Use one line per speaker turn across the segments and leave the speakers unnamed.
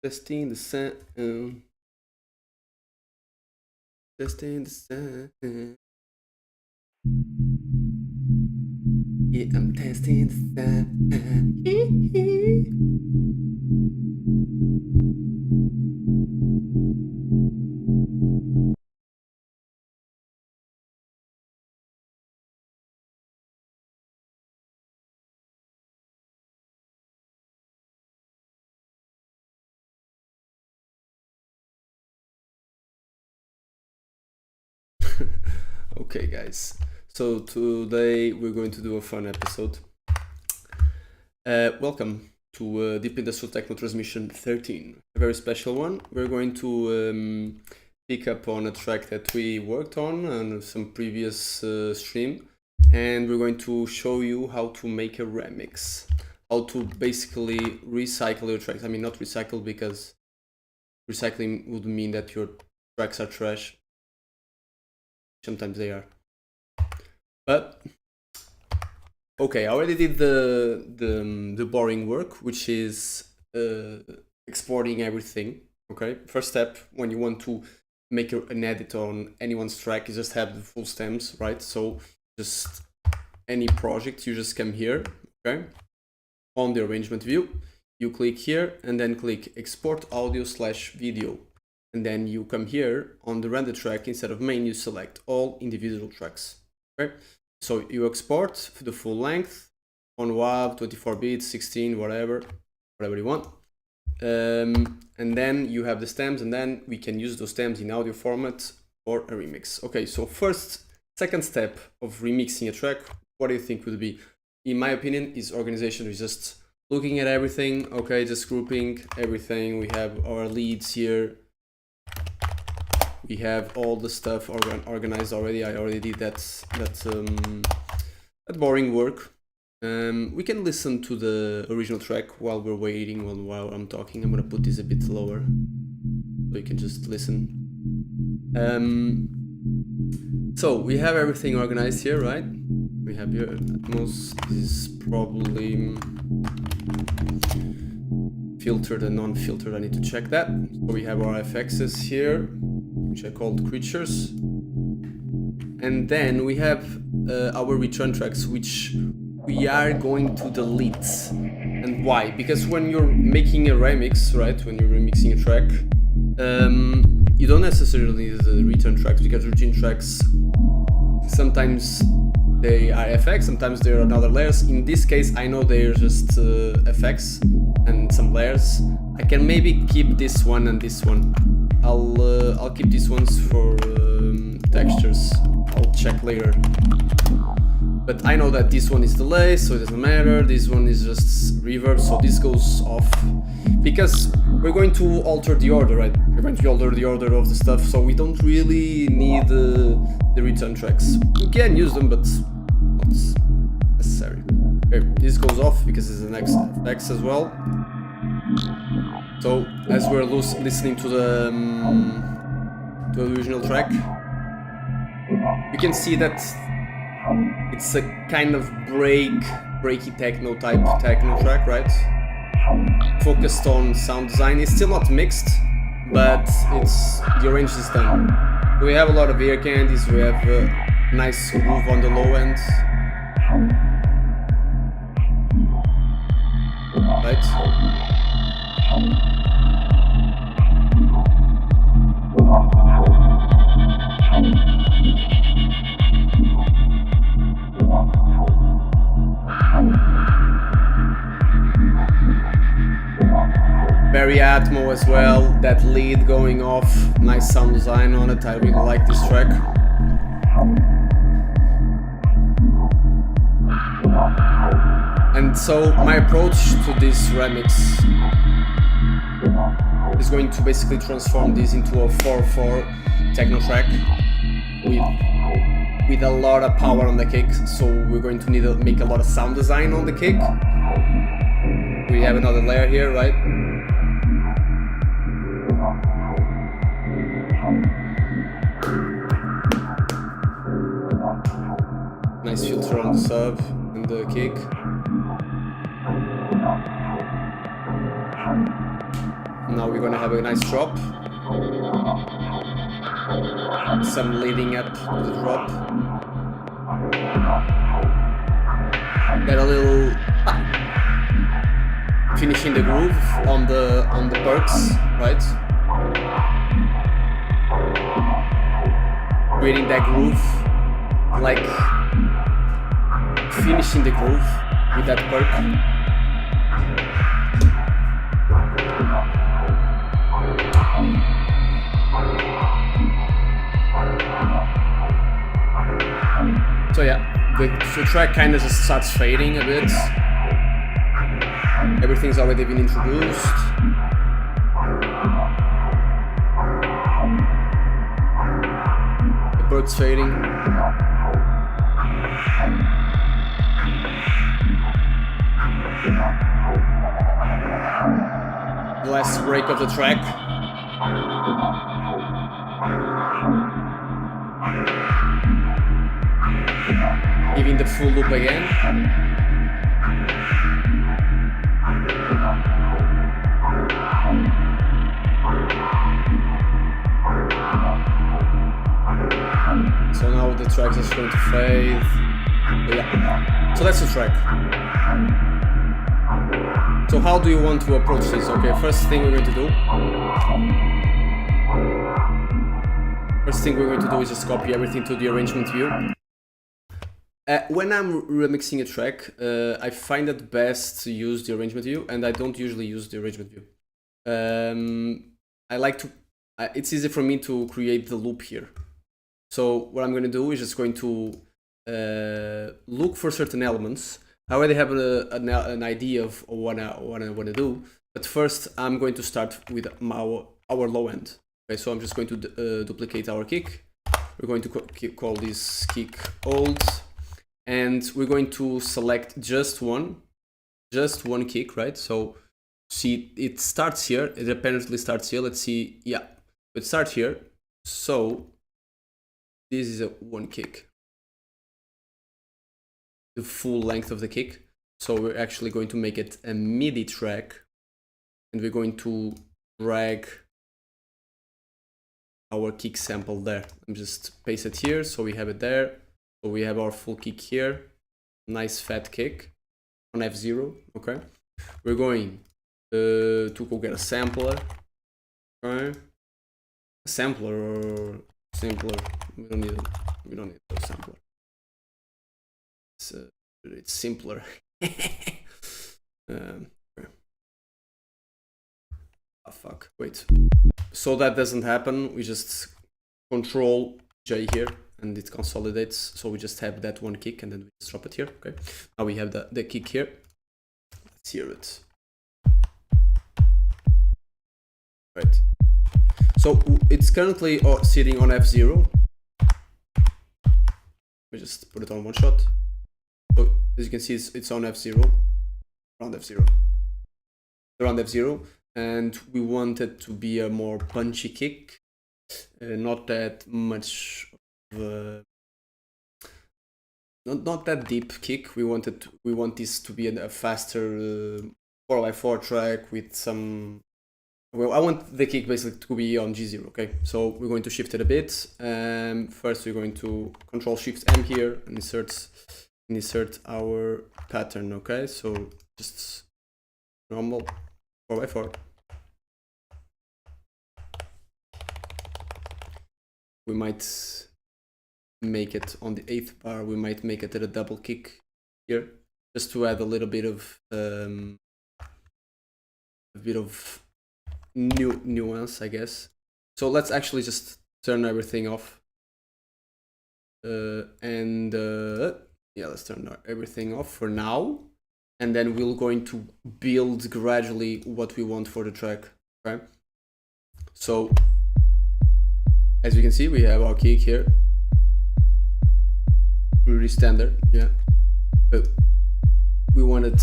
Testing the sound. Testing the sound. Yeah, I'm testing the sound. Okay, guys. So today we're going to do a fun episode. Welcome to Deep Industrial Techno Transmission 13, a very special one. We're going to pick up on a track that we worked on some previous stream, and we're going to show you how to make a remix, how to basically recycle your tracks. I mean, not recycle, because recycling would mean that your tracks are trash. Sometimes they are. But okay, I already did the boring work, which is exporting everything. Okay, first step when you want to make an edit on anyone's track, you just have the full stems, right? So just any project, you just come here, okay, on the arrangement view, you click here and then click export audio/video. And then you come here on the render track, instead of main, you select all individual tracks. Okay, so you export the full length on WAV, 24 bits, 16, whatever you want. And then you have the stems, and then we can use those stems in audio format for a remix. Okay, so second step of remixing a track, what do you think would be? In my opinion, is organization. Is just looking at everything, okay, just grouping everything. We have our leads here. We have all the stuff organized already. I already did that boring work. We can listen to the original track while we're waiting, while I'm talking. I'm gonna put this a bit lower so you can just listen. So we have everything organized here, right? We have here Atmos. This is probably filtered and non-filtered. I need to check that. So we have our FXs here, which are called creatures, and then we have our return tracks, which we are going to delete. And why? Because when you're making a remix, right, when you're remixing a track, you don't necessarily need the return tracks, because return tracks sometimes they are FX, sometimes there are other layers. In this case, I know they're just FX and some layers. I can maybe keep this one and this one. I'll keep these ones for textures. I'll check later. But I know that this one is delay, so it doesn't matter. This one is just reverb, so this goes off. Because we're going to alter the order, right? We're going to alter the order of the stuff, so we don't really need the return tracks. We can use them, but not necessary. Okay, this goes off because it's the next FX as well. So as we're listening to the original track, you can see that it's a kind of breaky techno type techno track, right? Focused on sound design. It's still not mixed, but the arrange is done. We have a lot of ear candies. We have a nice groove on the low end, right? Very Atmo as well, that lead going off, nice sound design on it. I really like this track. And so my approach to this remix is going to basically transform this into a 4/4 techno track with a lot of power on the kick. So we're going to need to make a lot of sound design on the kick. We have another layer here, right? Nice filter on the sub and the kick. Now we're gonna have a nice drop. Some leading up to the drop. Get a little finishing the groove on the perks, right? Creating that groove, like finishing the groove with that perk. So yeah, the track kind of just starts fading a bit. Everything's already been introduced. The bird's fading. The last break of the track. Giving the full loop again. So now the track is going to fade. But yeah. So that's the track. So how do you want to approach this? Okay, first thing we're going to do. First thing we're going to do is just copy everything to the arrangement view. When I'm remixing a track, I find it best to use the arrangement view, and I don't usually use the arrangement view. I like to, it's easy for me to create the loop here. So what I'm going to do is just going to look for certain elements. I already have an idea of what I want to do, but first I'm going to start with our low end. Okay, so I'm just going to duplicate our kick. We're going to call this kick old. And we're going to select just one kick, right? So see, it starts here. It apparently starts here. Let's see. Yeah, it starts here. So this is a one kick, the full length of the kick. So we're actually going to make it a MIDI track, and we're going to drag our kick sample there. I'm just paste it here, so we have it there. So we have our full kick here, nice fat kick on F0, okay? We're going to go get a sampler, okay? A sampler or sampler, we don't need a sampler. It's simpler. Okay. Oh fuck, wait. So that doesn't happen, we just Control J here, and it consolidates, so we just have that one kick and then we just drop it here. Okay, now we have the kick here. Let's hear it. Right, so it's currently sitting on F0. We just put it on one shot. So as you can see, it's on F0, around F0, and we want it to be a more punchy kick, not that much. Not that deep kick. We want this to be a faster 4x4 track with some. Well, I want the kick basically to be on G0. Okay, so we're going to shift it a bit. First, we're going to Control Shift M here and insert our pattern. Okay, so just normal 4x4. We might make it on the 8th bar. We might make it at a double kick here, just to add a little bit of nuance, I guess. So let's actually just turn everything off, yeah, let's turn everything off for now, and then we're going to build gradually what we want for the track. Okay, so as you can see, we have our kick here. Pretty standard, yeah, but we wanted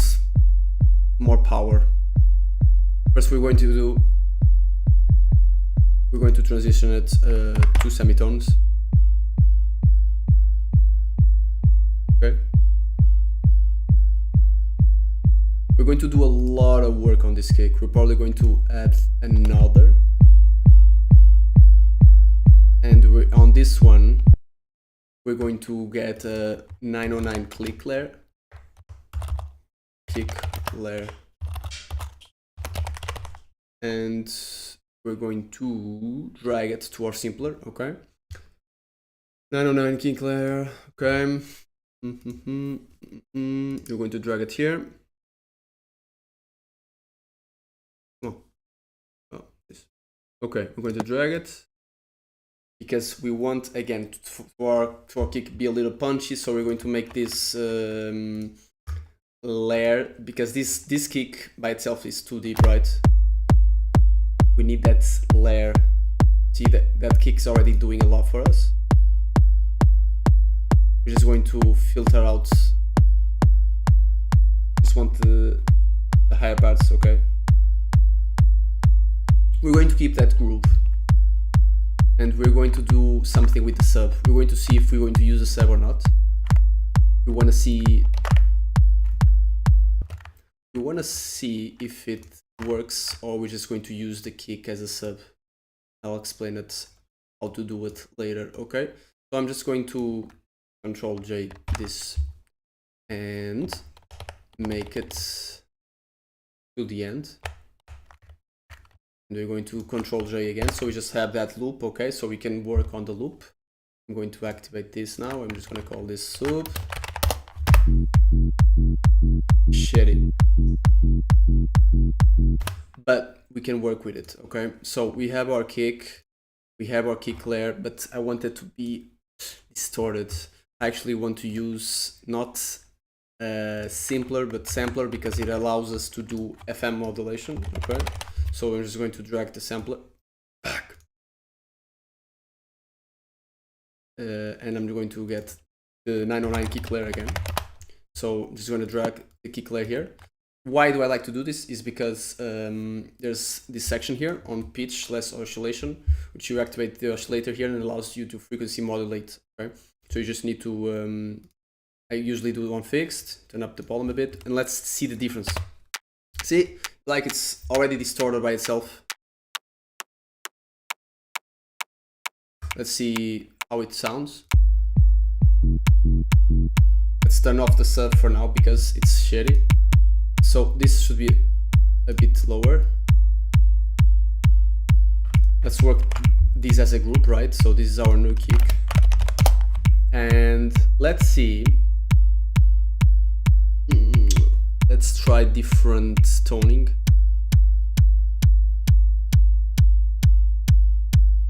more power. First, we're going to transition it to semitones. Okay, we're going to do a lot of work on this this kick. We're probably going to add another, and on this one we're going to get a 909 kick layer, and we're going to drag it to our simpler. Okay, 909 kick layer. Okay, we're going to drag it here. Okay, we're going to drag it because we want, again, for our kick be a little punchy, so we're going to make this layer, because this kick by itself is too deep, right? We need that layer. See, that kick's already doing a lot for us. We're just going to filter out, just want the higher parts. Okay, we're going to keep that groove, and we're going to do something with the sub. We're going to see if we're going to use a sub or not. We want to see if it works, or we're just going to use the kick as a sub. I'll explain it, how to do it later. Okay, so I'm just going to Control J this and make it to the end. And we're going to Control J again, so we just have that loop. Okay, so we can work on the loop. I'm going to activate this now. I'm just going to call this sub. Shitty, but we can work with it. Okay, so we have our kick, layer, but I want it to be distorted. I actually want to use not simpler but sampler, because it allows us to do FM modulation. Okay, so we're just going to drag the sampler back, and I'm going to get the 909 kick layer again. So I'm just going to drag the kick layer here. Why do I like to do this? Is because there's this section here on pitch less oscillation, which you activate the oscillator here, and it allows you to frequency modulate. Okay, so you just need to I usually do it on fixed, turn up the volume a bit, and let's see the difference. See, like it's already distorted by itself. Let's see how it sounds. Let's turn off the sub for now because it's shitty. So this should be a bit lower. Let's work these as a group, right? So this is our new kick. And let's see. Let's try different toning.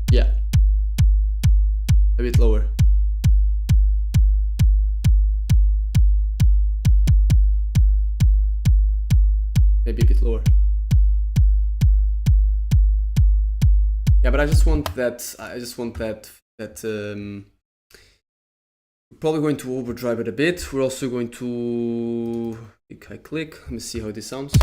Yeah. A bit lower. Maybe a bit lower. Yeah, but I just want that. We're probably going to overdrive it a bit. We're also going to click. Let me see how this sounds.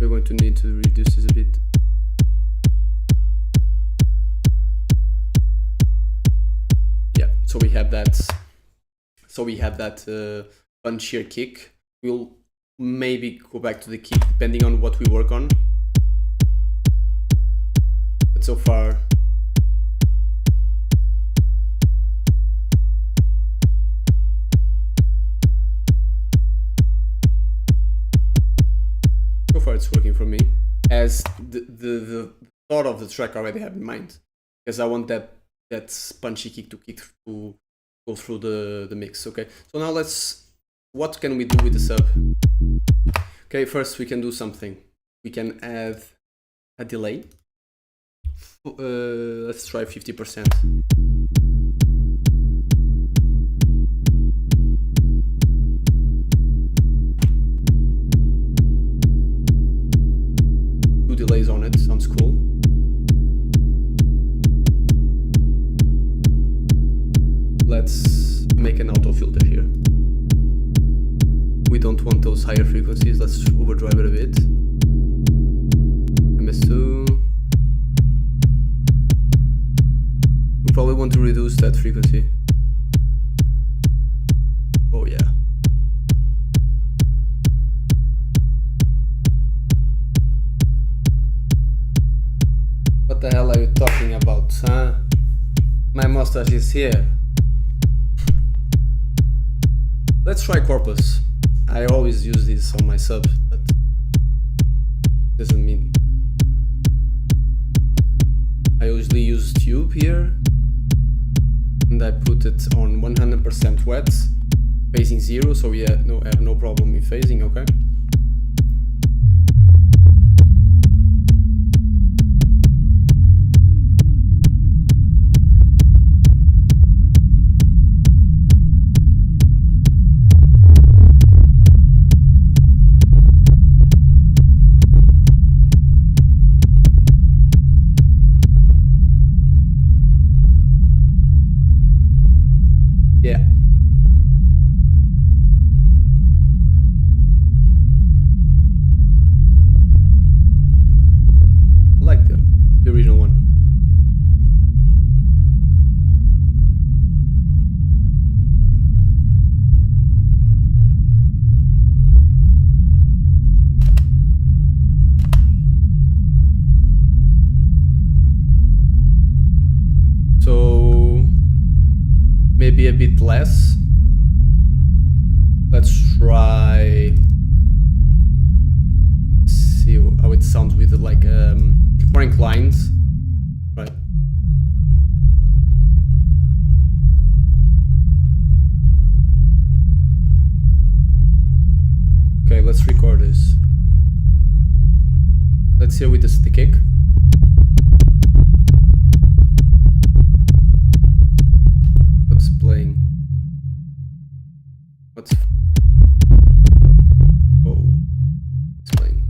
We're going to need to reduce this a bit. Yeah, so we have that. Punchier kick. We'll maybe go back to the kick depending on what we work on. But so far, it's working for me, as the thought of the track I already have in mind, because I want that punchy kick to go through the mix. Okay, so now what can we do with the sub? Okay, first we can do something. We can add a delay. Let's try 50%. Two delays on it, sounds cool. Let's make an auto filter here. We don't want those higher frequencies. Let's overdrive it a bit. MS2. want to reduce that frequency. Oh yeah. What the hell are you talking about, huh? My mustache is here. Let's try corpus. I always use this on my sub, but doesn't mean. I usually use tube here, and I put it on 100% wet, phasing 0, so we have no problem in phasing, okay? Yeah. I like the original one. So maybe a bit less. Let's try. See how it sounds with like more inclined, right? Okay, let's record this. Let's hear with the kick. What's playing? What's it's playing.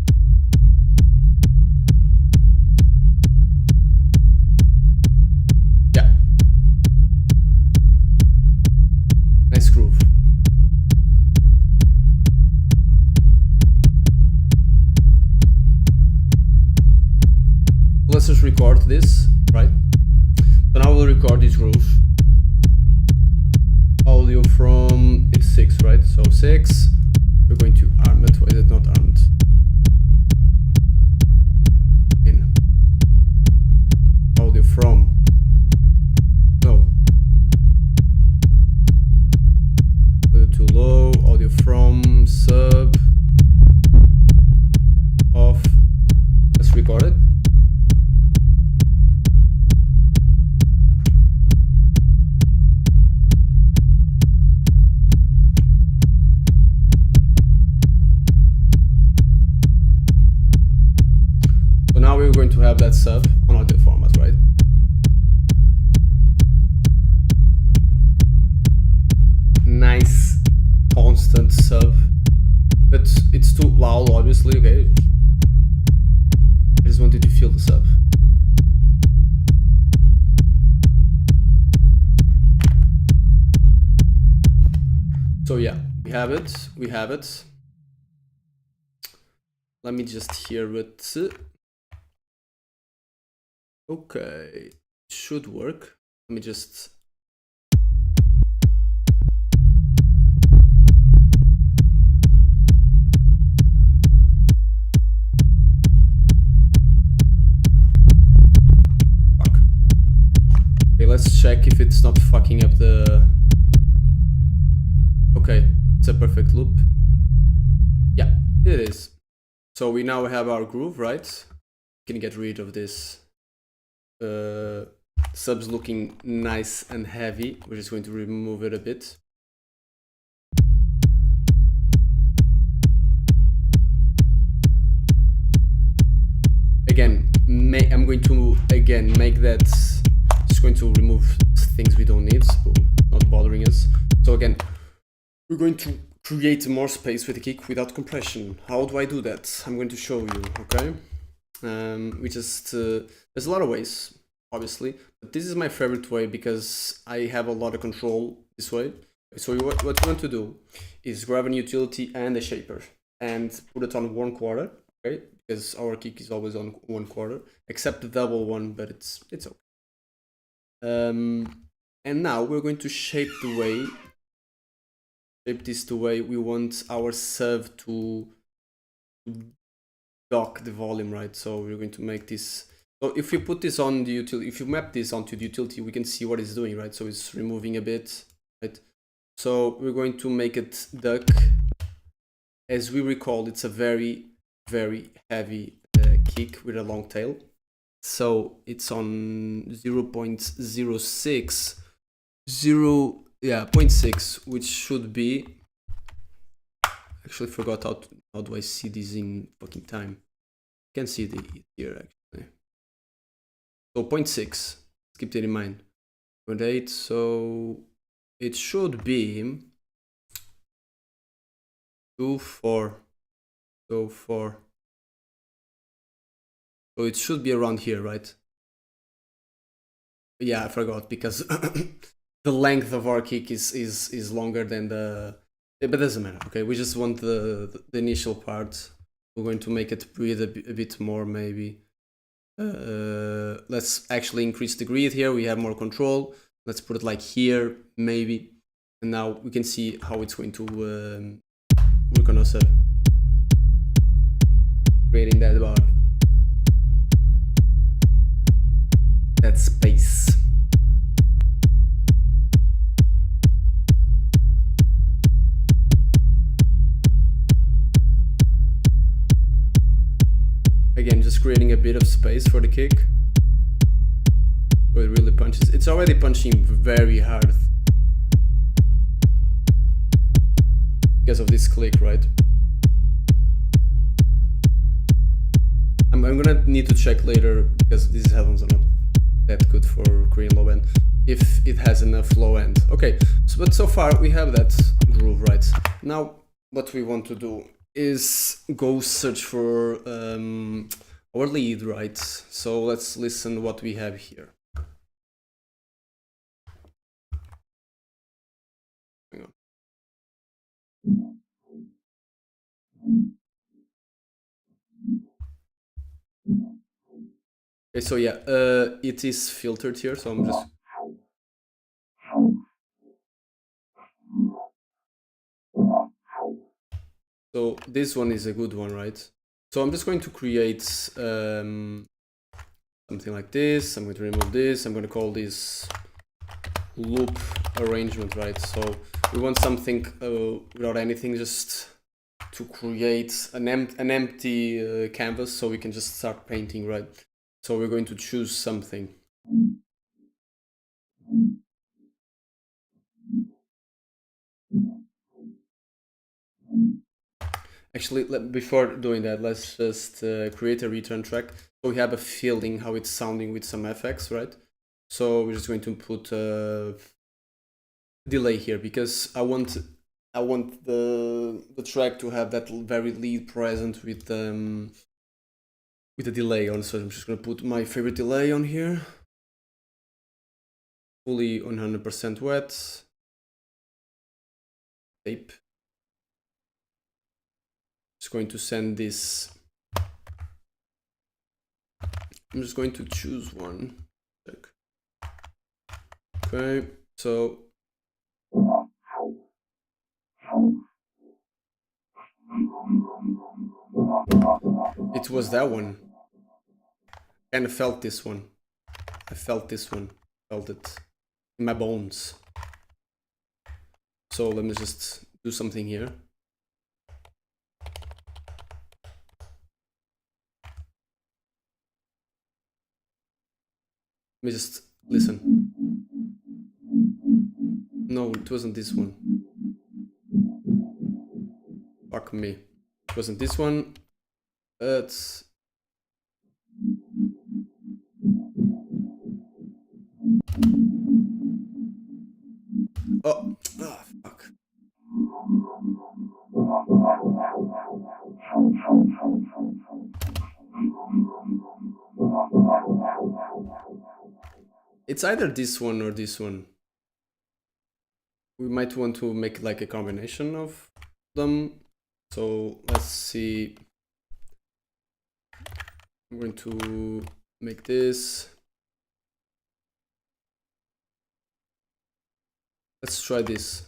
Yeah. Nice groove. Let's just record this, right? So now we'll record this groove. Audio from, it's 6, right? So 6, we're going to arm it. Why is it not armed? In. Audio from, no. Audio too low, audio from, sub, off. Let's record it. Now we're going to have that sub on audio format, right? Nice constant sub, but it's too loud, obviously. Okay, I just wanted to feel the sub. So yeah, we have it. Let me just hear it. Okay, it should work. Let me just. Fuck. Okay, let's check if it's not fucking up the. Okay, it's a perfect loop. Yeah, it is. So we now have our groove, right? We can get rid of this. Subs looking nice and heavy. We're just going to remove it a bit. Again, I'm going to make that. Just going to remove things we don't need, so not bothering us. So again, we're going to create more space with the kick without compression. How do I do that? I'm going to show you. Okay. We just there's a lot of ways, obviously, but this is my favorite way because I have a lot of control this way. So what you want to do is grab an utility and a shaper and put it on 1/4, okay? Because our kick is always on 1/4, except the double one, but it's okay. And now we're going to shape this the way we want our serve to dock the volume, right? So we're going to make this. So if you put this on the utility, if you map this onto the utility, we can see what it's doing, right? So it's removing a bit, right? So we're going to make it duck. As we recall, it's a very, very heavy kick with a long tail. So it's on 0.06, 0.6, which should be, actually forgot how do I see this in fucking time. You can see it here actually. So 0.6, let's keep that in mind. 0.8, so it should be 2.4, so 4. So it should be around here, right? Yeah, I forgot because the length of our kick is longer than the. But it doesn't matter. Okay, we just want the initial part. We're going to make it breathe a bit more, maybe. Let's actually increase the grid here. We have more control. Let's put it like here, maybe. And now we can see how it's going to work on us. Creating that bar. That space. Again, just creating a bit of space for the kick. So it really punches. It's already punching very hard because of this click, right? I'm gonna need to check later because these headphones are not that good for creating low end, if it has enough low end. Okay, but so far we have that groove, right? Now what we want to do is go search for our lead, right? So let's listen what we have here. Hang on. Okay, so yeah, it is filtered here, so I'm just. So this one is a good one, right? So I'm just going to create something like this. I'm going to remove this. I'm going to call this loop arrangement, right? So we want something without anything, just to create an empty canvas so we can just start painting, right? So we're going to choose something. Actually, before doing that, let's just create a return track. So we have a feeling how it's sounding with some FX, right? So we're just going to put a delay here because I want the track to have that very lead present with a delay on. So I'm just going to put my favorite delay on here. Fully 100% wet. Tape. Just going to send this. I'm just going to choose one. Check. Okay, so it was that one. And I felt this one. I felt this one. Felt it in my bones. So let me just do something here. Let me just listen. No, it wasn't this one. Fuck me. It wasn't this one. It's... Oh, fuck. It's either this one or this one. We might want to make like a combination of them. So let's see. I'm going to make this. Let's try this.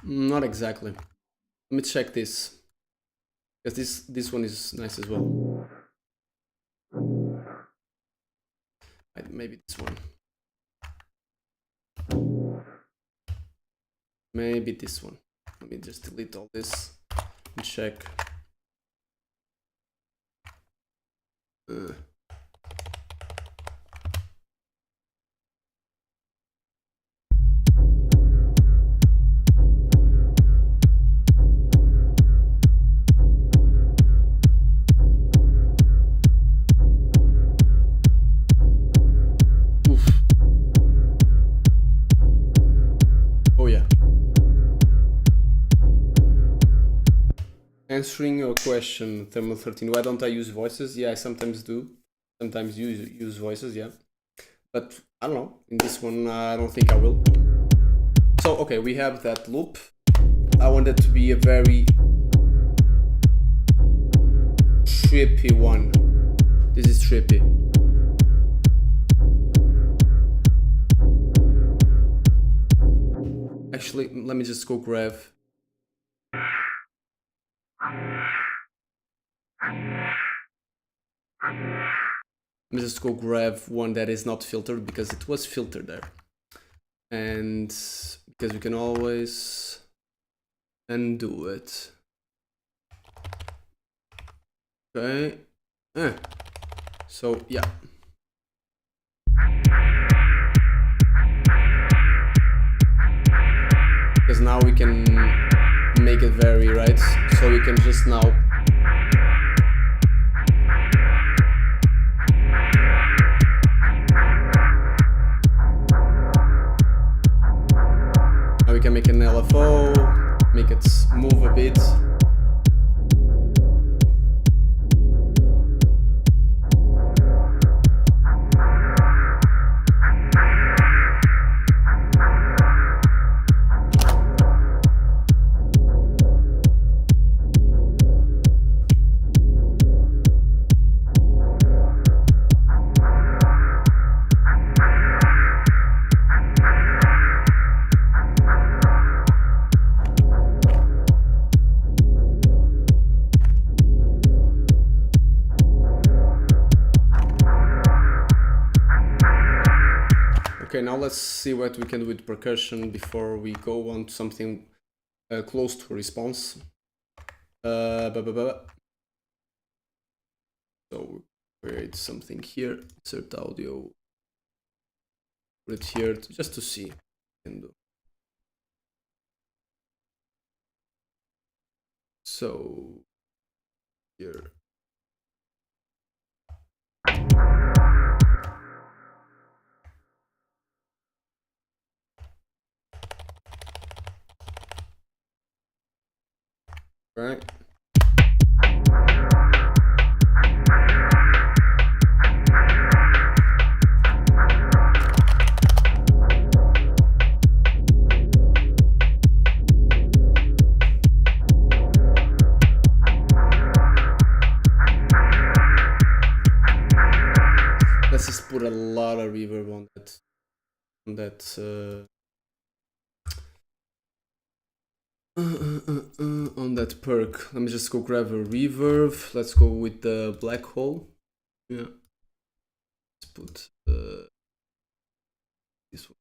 Not exactly. Let me check this, because this one is nice as well. Maybe this one. Maybe this one. Let me just delete all this and check. Answering your question, Thermal 13, why don't I use voices? Yeah, I sometimes do. Sometimes use voices, yeah. But I don't know, in this one I don't think I will. So, okay, we have that loop. I want it to be a very trippy one. This is trippy. Actually, let me just go grab. Let me just go grab one that is not filtered, because it was filtered there. And because we can always undo it. Okay. So, yeah. Because now we can make it vary, right? So we can just now we can make an LFO, make it move a bit. Okay, now let's see what we can do with percussion before we go on to something close to a response. So create something here, insert audio, put it here just to see what we can do. So here. Right. Let's just put a lot of reverb on that perk. Let me just go grab a reverb. Let's go with the black hole. Yeah. Let's put this one.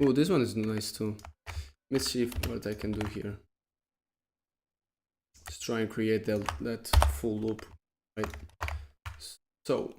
Oh, this one is nice too. Let's see what I can do here. Let's try and create that full loop, right? So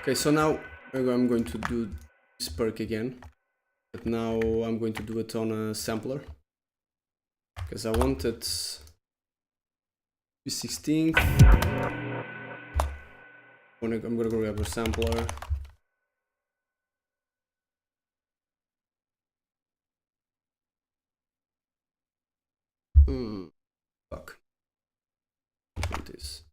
okay, so now I'm going to do this perk again, but now I'm going to do it on a sampler because I wanted P16. I'm gonna grab a sampler. Fuck. What is?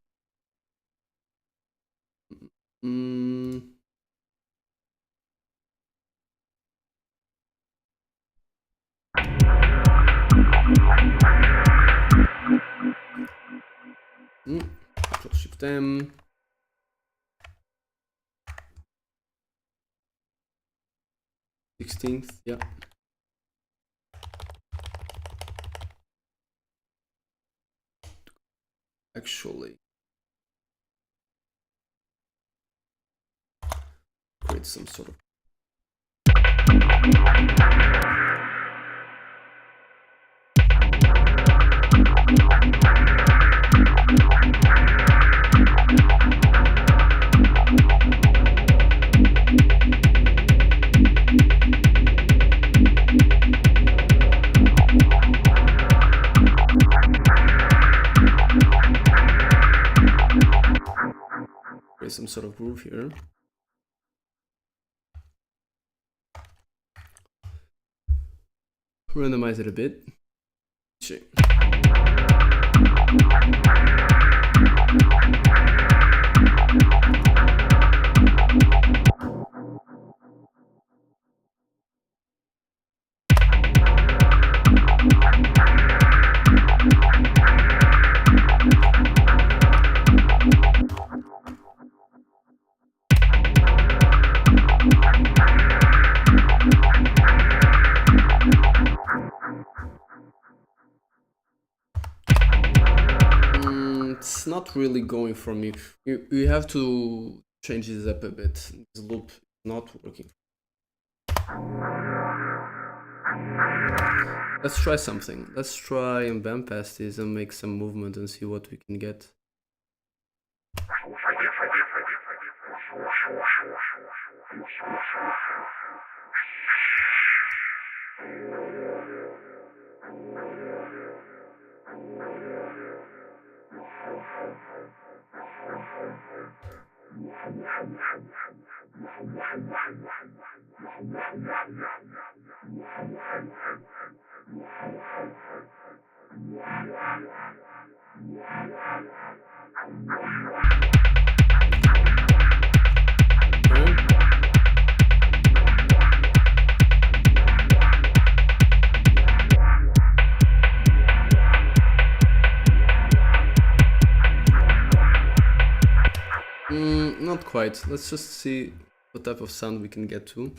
Shift M. Sixteenth, yeah. Actually, create some sort of groove here. Randomize it a bit. Check. It's not really going for me. You have to change this up a bit. This loop is not working. Let's try something. Let's try and bend past this and make some movement and see what we can get. Not quite. Let's just see what type of sound we can get to.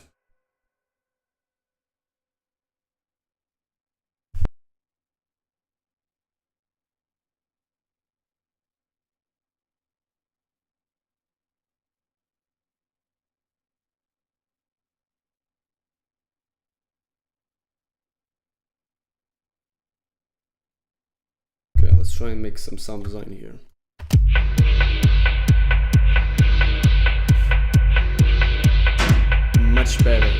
Okay, let's try and make some sound design here. Much better.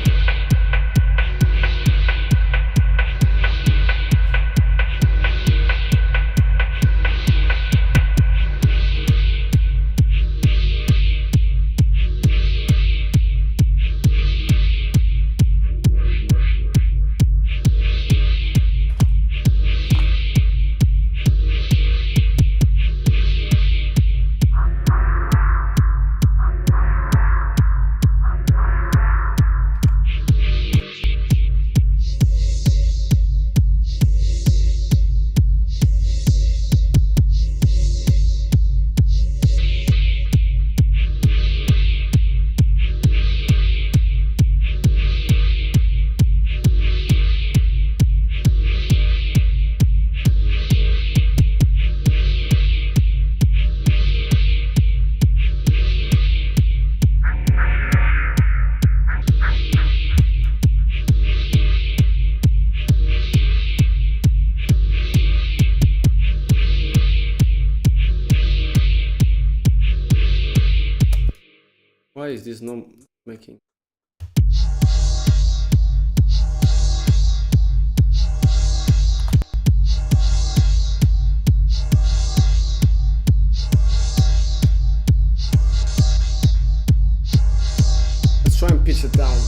is this not making? Let's try and pitch it down.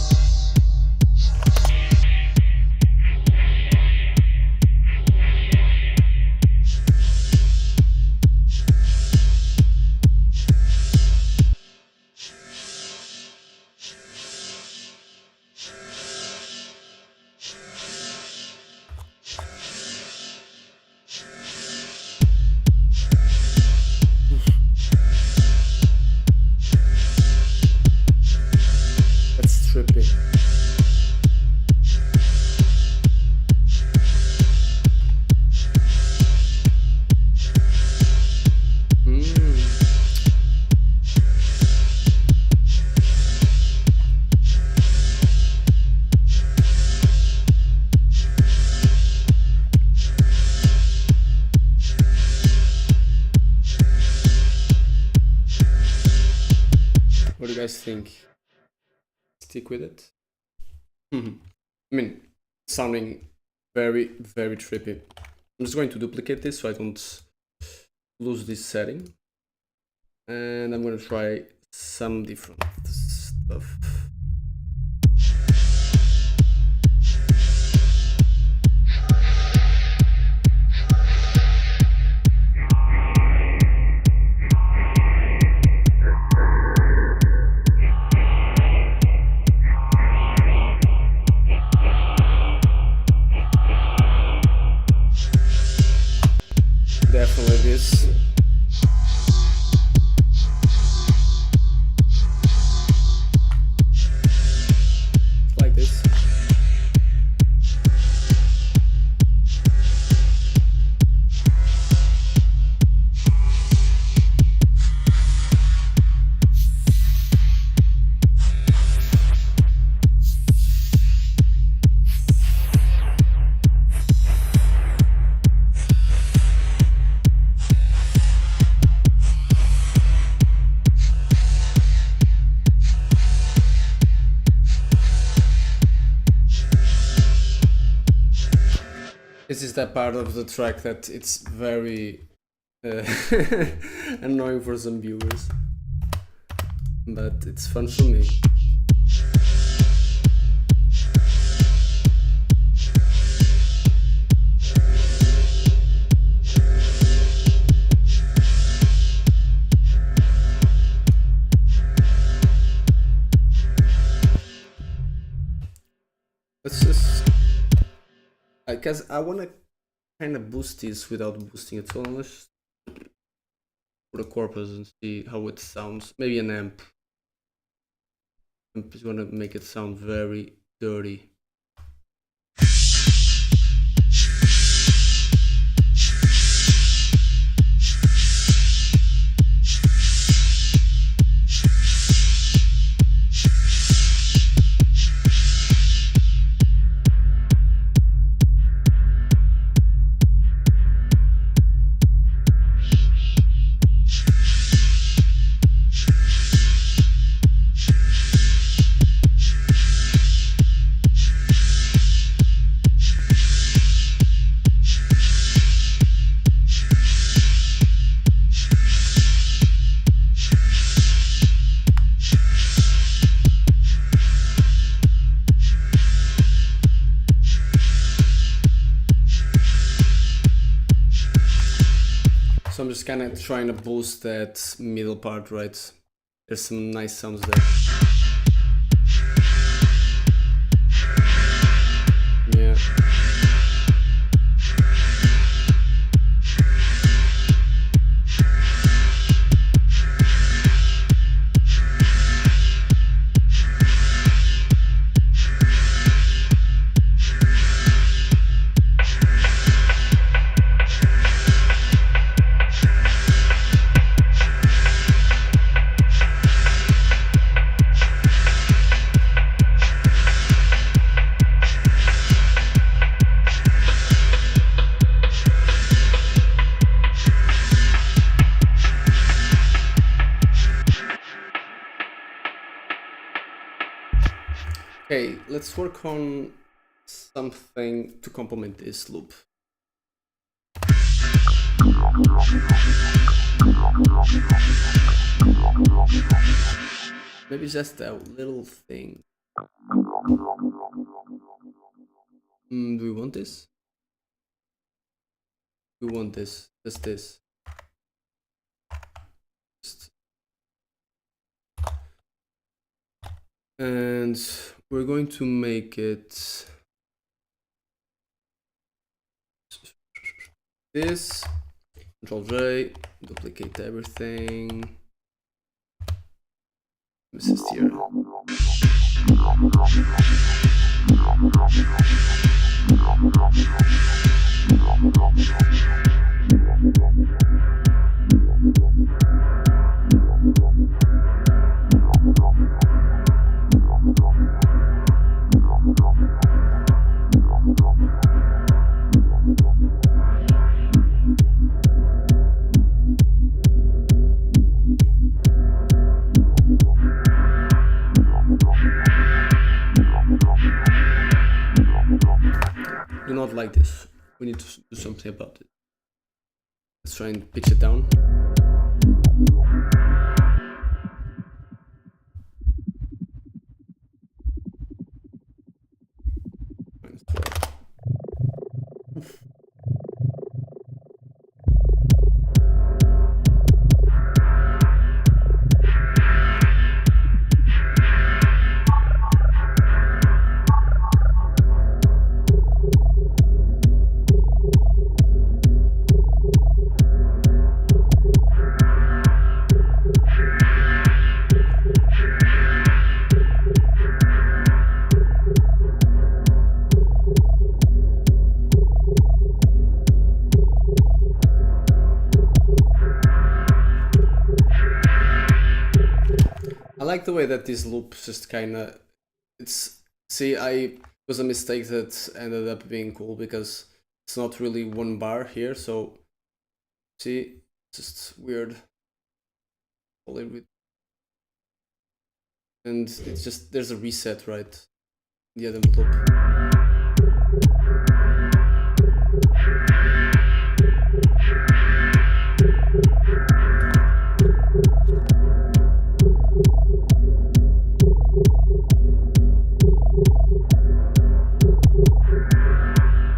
What do you guys think? Stick with it? I mean, sounding very, very trippy. I'm just going to duplicate this so I don't lose this setting. And I'm going to try some different stuff. Definitely this. Like this. This is that part of the track that it's very annoying for some viewers, but it's fun for me. Let's just, because I want to kind of boost this without boosting it, so let's put a corpus and see how it sounds. Maybe an amp. I'm just going to make it sound very dirty. So I'm just kind of trying to boost that middle part, right? There's some nice sounds there. Yeah. Okay, let's work on something to complement this loop. Maybe just a little thing. Do we want this? We want this. Just this. And we're going to make it this. Control J, duplicate everything. This is here. Do not like this. We need to do something about it. Let's try and pitch it down. I like the way that this loop just kinda, it was a mistake that ended up being cool because it's not really one bar here, so see, just weird. And it's just, there's a reset right in the other loop.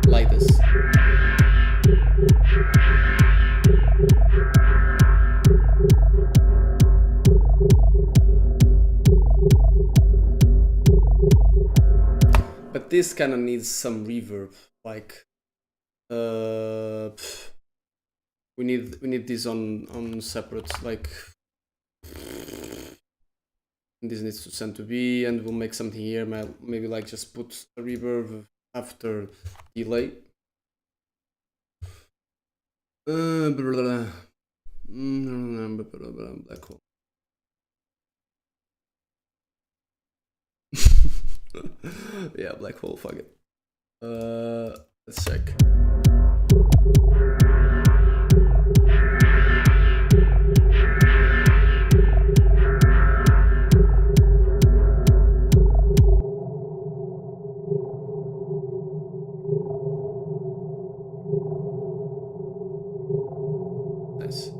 Like this. But this kind of needs some reverb, like we need this on separate, like this needs to send to B, and we'll make something here, maybe like just put a reverb after delay. Black hole. Yeah, black hole, fuck it. Let's check. Nice.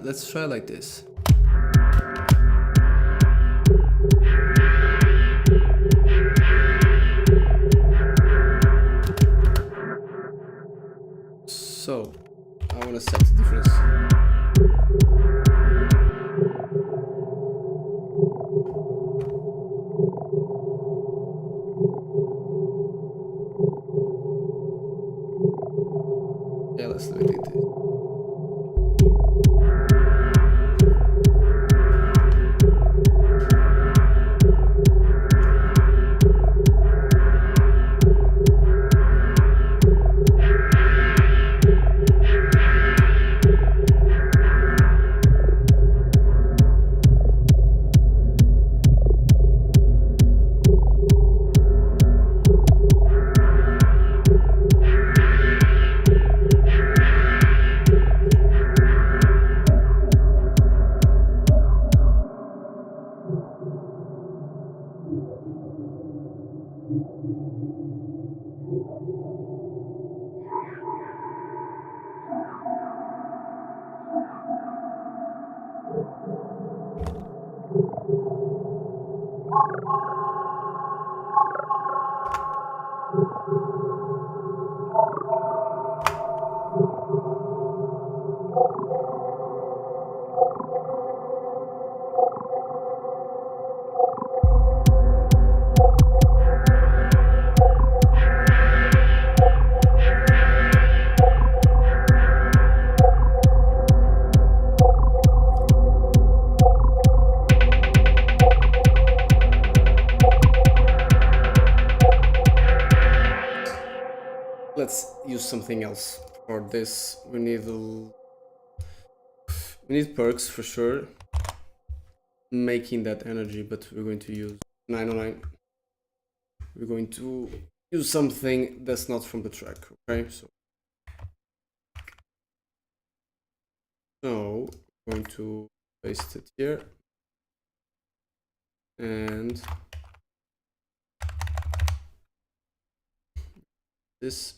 Let's try like this. So, I want to set the difference. Yeah, let's do it like this. Let's use something else for this. We need perks for sure, making that energy, but we're going to use 909. We're going to use something that's not from the track. Okay, so I'm going to paste it here and this.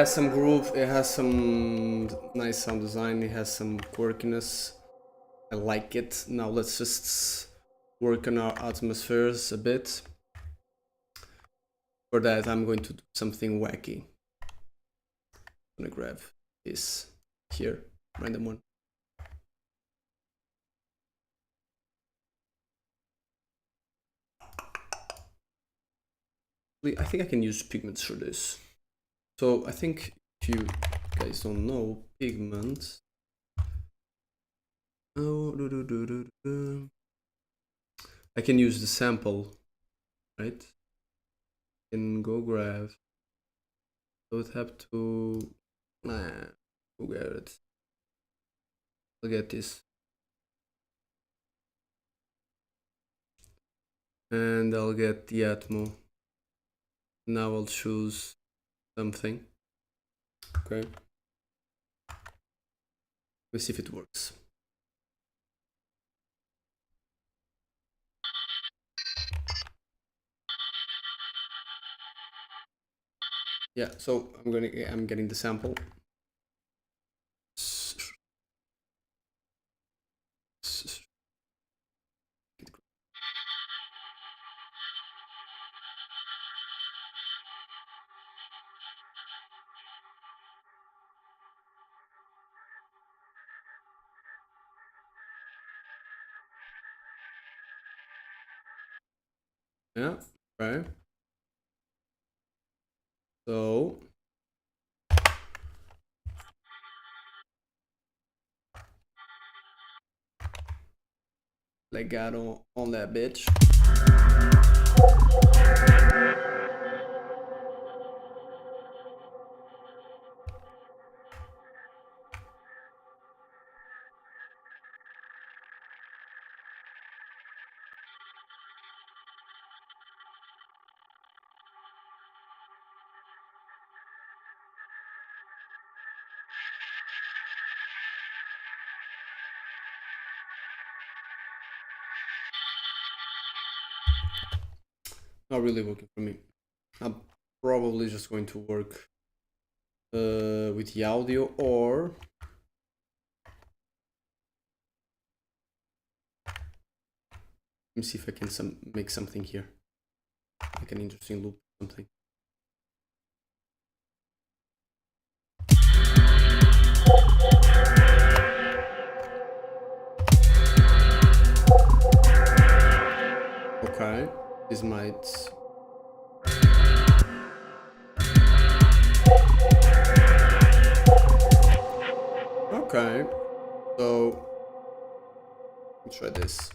Some groove, it has some nice sound design, it has some quirkiness. I like it. Now let's just work on our atmospheres a bit. For that I'm going to do something wacky. I'm gonna grab this here, random one. I think I can use pigments for this. So I think if you guys don't know, pigment. I can use the sample, right? And go grab. Don't have to. Go get it. I'll get this. And I'll get the Atmo. Now I'll choose something. Okay. Let's see if it works. Yeah, so I'm getting the sample. Yeah, right. So legato on that bitch. Not really working for me. I'm probably just going to work with the audio, or let me see if I can make something here, like an interesting loop, something. Okay, this might. Okay, so let's try this.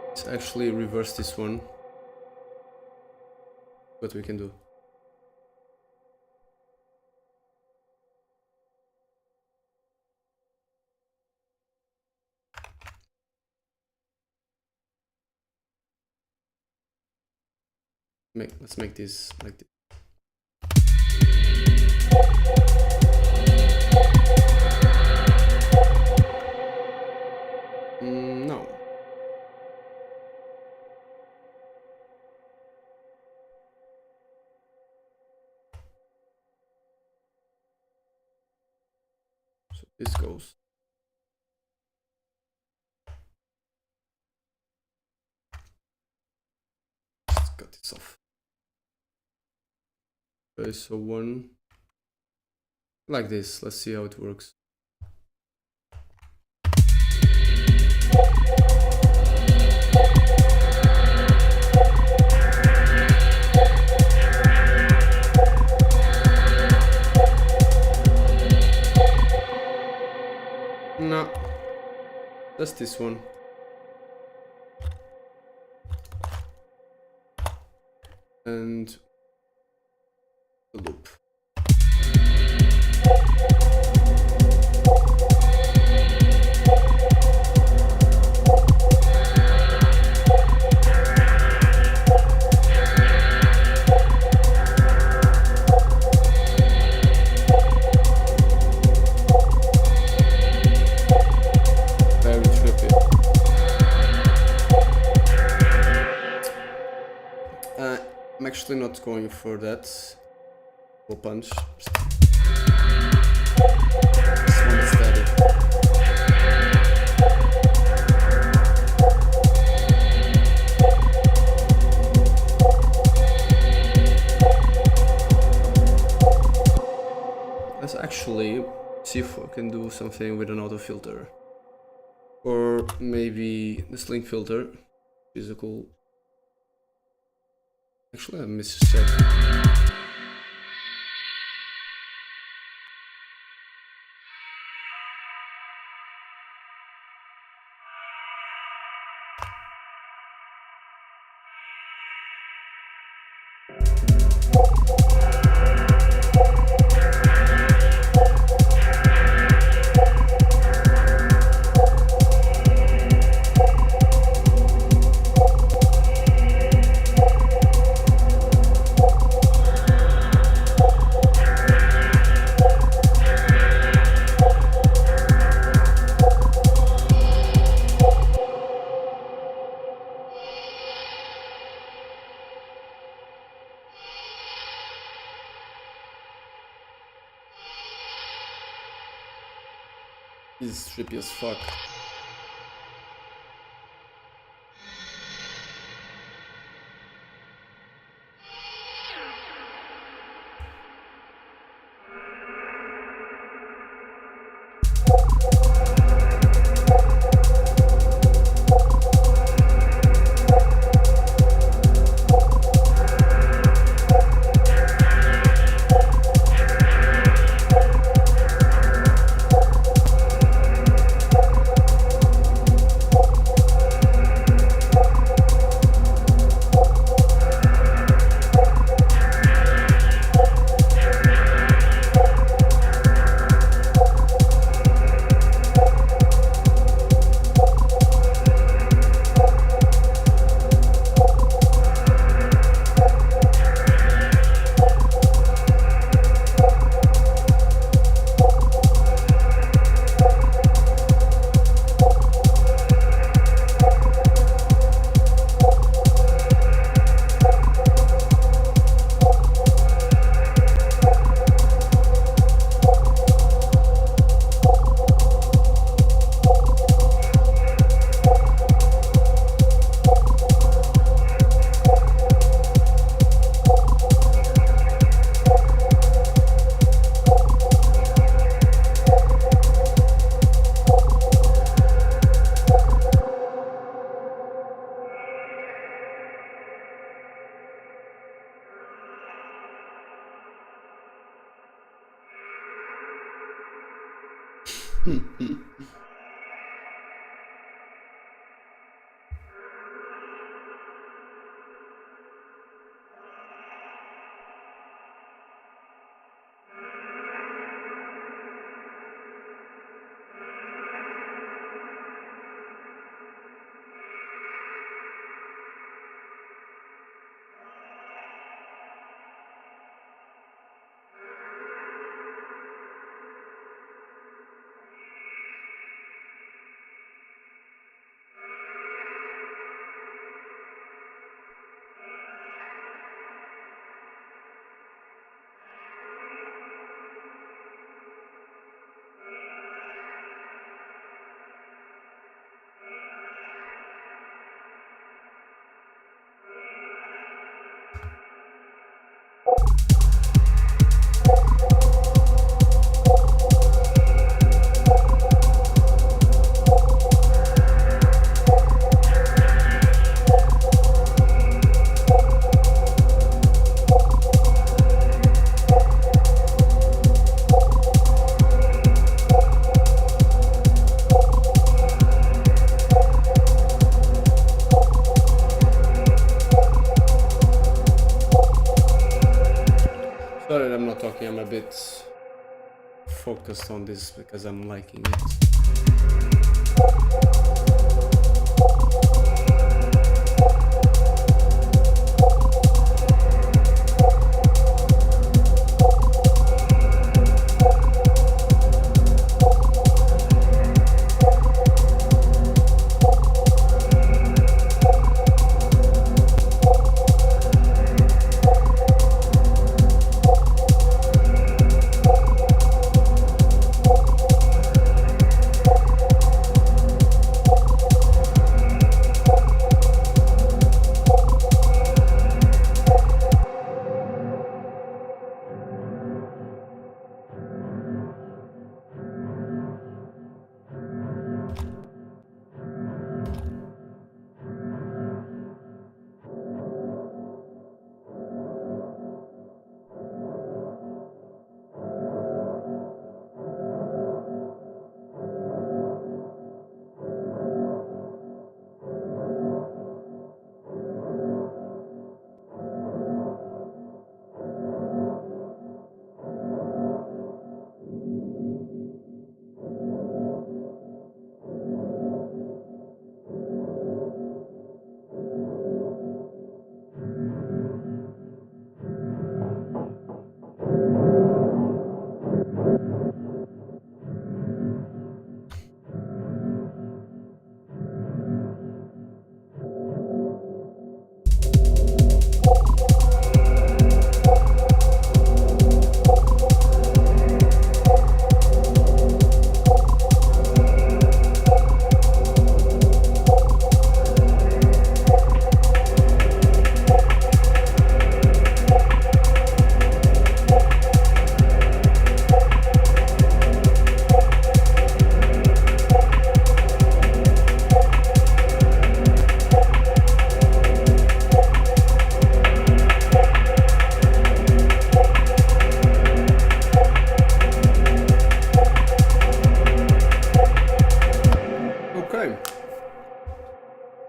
Let's actually reverse this one. What we can do. Let's make this like this. No. So this goes. Let's cut this off. Okay, so one like this. Let's see how it works. No, that's this one. And the loop. I'm actually not going for that. Full punch. This one is steady. Let's actually see if I can do something with an auto filter. Or maybe the sling filter. Physical. Actually, I mischeck. This is trippy as fuck. Sorry, I'm not talking. I'm a bit focused on this because I'm liking it.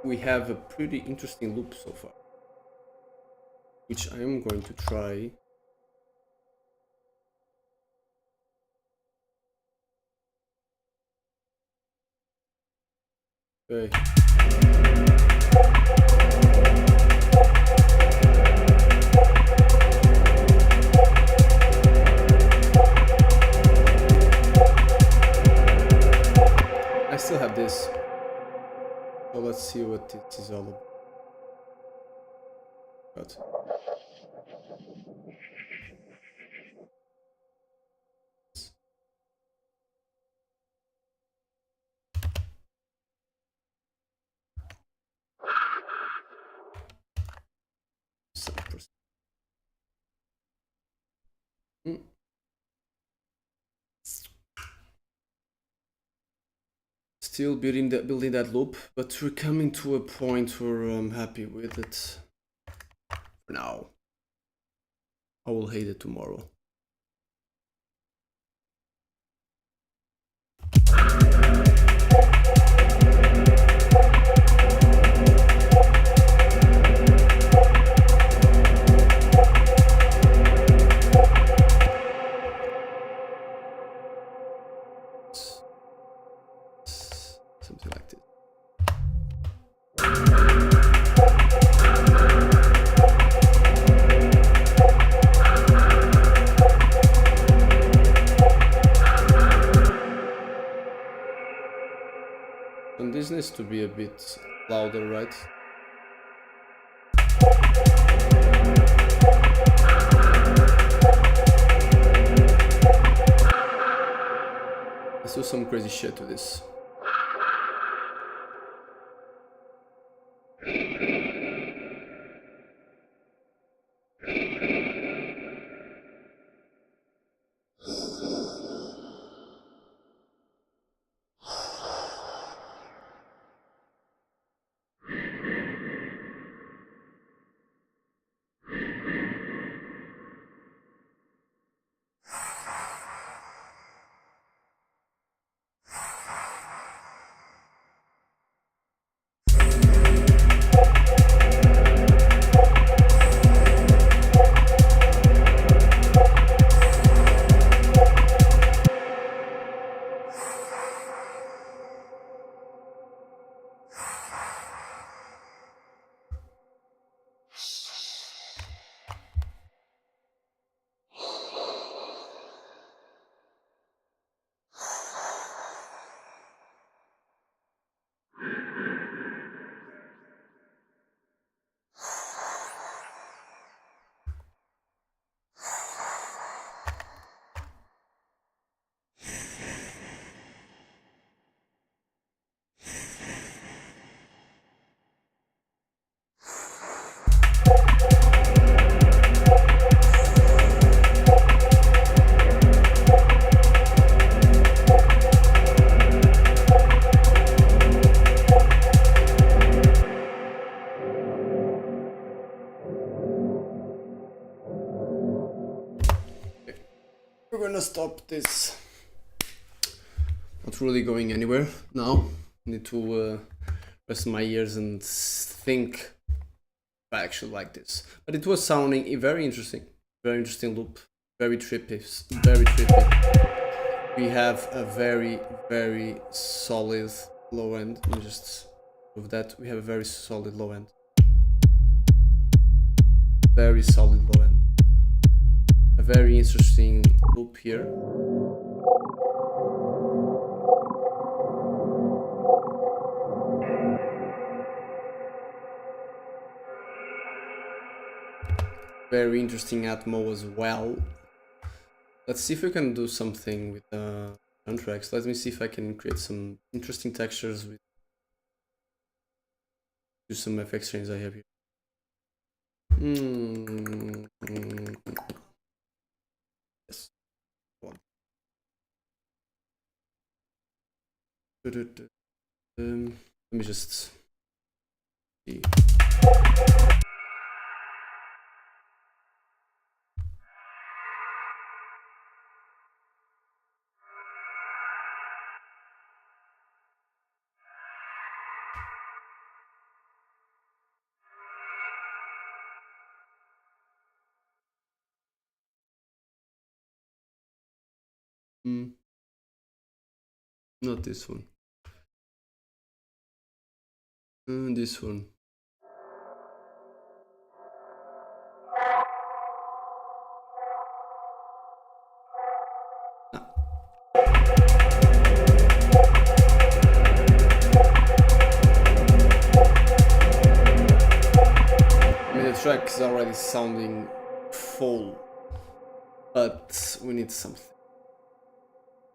We have a pretty interesting loop so far, which I am going to try. Okay. I still have this. So let's see what it is all about. Still building that loop, but we're coming to a point where I'm happy with it for now. I will hate it tomorrow. something like this. And this needs to be a bit louder, right? Let's do some crazy shit to this. We're gonna stop this. Not really going anywhere now. Need to rest my ears and think if I actually like this. But it was sounding very interesting loop, very trippy, very trippy. We have a very solid low end. Let me just move that. We have a very solid low end. Very solid low end. A very interesting loop here. Very interesting Atmo as well. Let's see if we can do something with soundtracks. Let me see if I can create some interesting textures with do some FX chains I have here. Yes. One. Let me just see. Not this one. This one. The track is already sounding full, but we need something.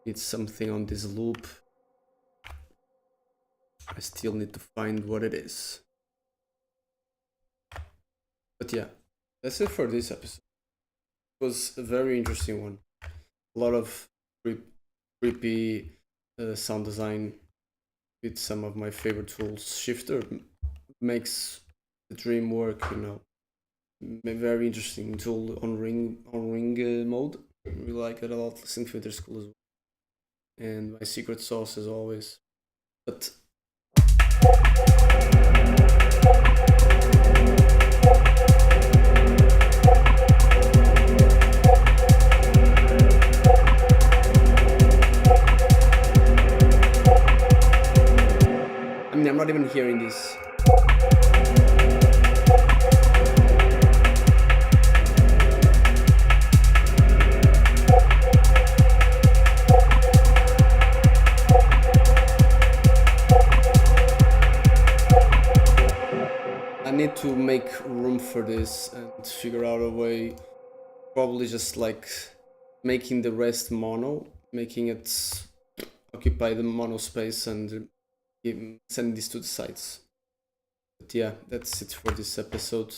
Need something on this loop. I still need to find what it is. But yeah, that's it for this episode. It was a very interesting one. A lot of creepy sound design with some of my favorite tools. Shifter makes the dream work, you know. A very interesting tool on ring mode. We like it a lot. Synth filter school as well. And my secret sauce as always. But not even hearing this. I need to make room for this and figure out a way, probably just like making the rest mono, making it occupy the mono space and send this to the sites. But yeah, that's it for this episode.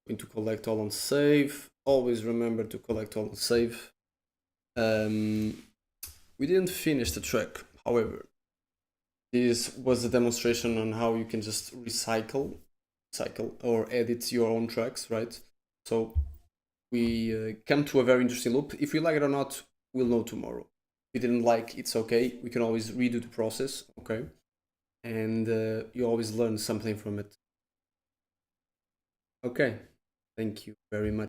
Going to collect all on save. Always remember to collect all on save. We didn't finish the track, however. This was a demonstration on how you can just recycle or edit your own tracks, right? So we come to a very interesting loop. If we like it or not, we'll know tomorrow. If we didn't like, it's okay. We can always redo the process, okay? And you always learn something from it. Okay, thank you very much.